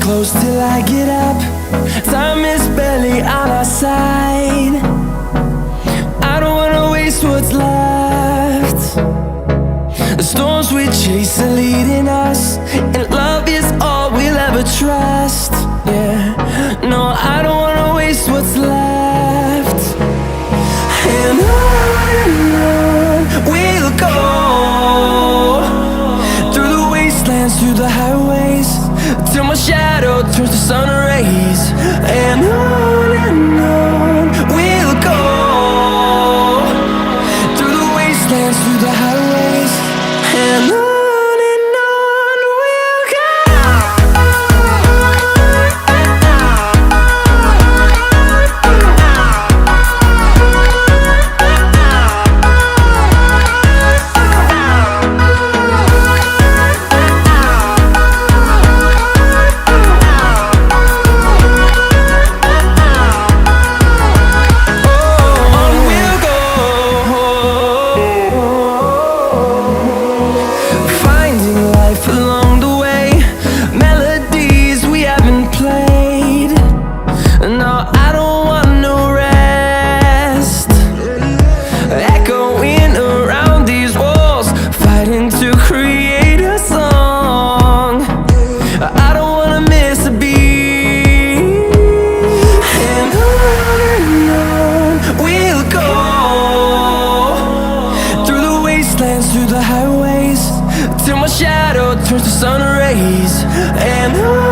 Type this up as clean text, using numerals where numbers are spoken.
close till I get up. Time is barely on our side. I don't wanna waste what's left. The storms we chase are leading us, and love is all we'll ever trust. Yeah, no, I don't wanna waste what's left. And on we'll go, through the wastelands, through the highways, till my shadow turns to sun rays. And on we'll go, through the wastelands, through the highways, and on we'll go. Along the way, melodies we haven't played. No, I don't want no rest. Echoing around these walls, fighting to create a song. I don't wanna miss a beat. And on we'll go, through the wastelands, through the highways, till my shadow turns to sun rays. And on